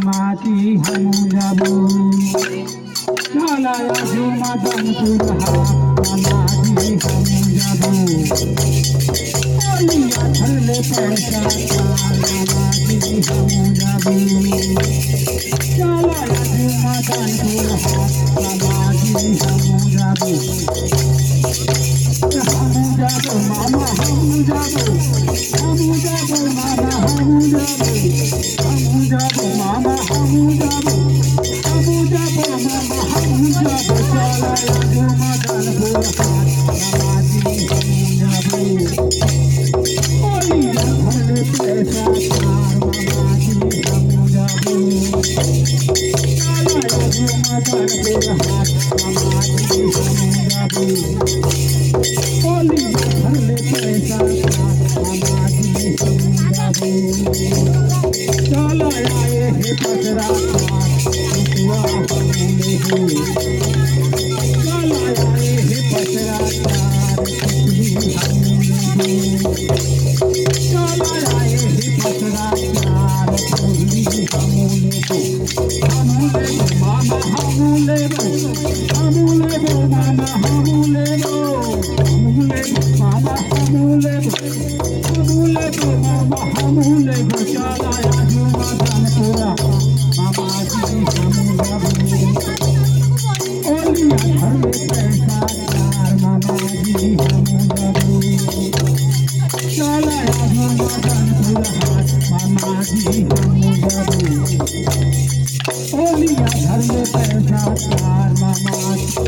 मामाची हम जाबो चला आजू मदनपुर मामाची हम जाबो ओलिया धरले पैसा मामाची हम जाबो चला आजू मदनपुर मामाची हम जाबो मामा हम जाबो मामा हम जाबो मामा हम जाबो मामा हम जाबो चला आजू मदनपुर मामाजी हम जाबो ओलिया धरले पैसा मामाजी हम जाबो चला आजू मदनपुर मामाजी हम जाबो ओलिया धरले पैसा मामाजी हम जाबो चला आए हे पसरा रुसवा हम लेबो चला आए हे पसरा रुसवी हम लेबो चला आए हे पसरा रुसवी हम लेबो मामा हम लेबो मामा हम लेबो मामा हम लेबो मामा हम लेबो चला आजू मदनपुर मामाजी हम जाबो ओलिया धरले पैसा मामाजी हम जाबो चला आजू मदनपुर मामाजी हम जाबो ओलिया धरले पैसा मामाजी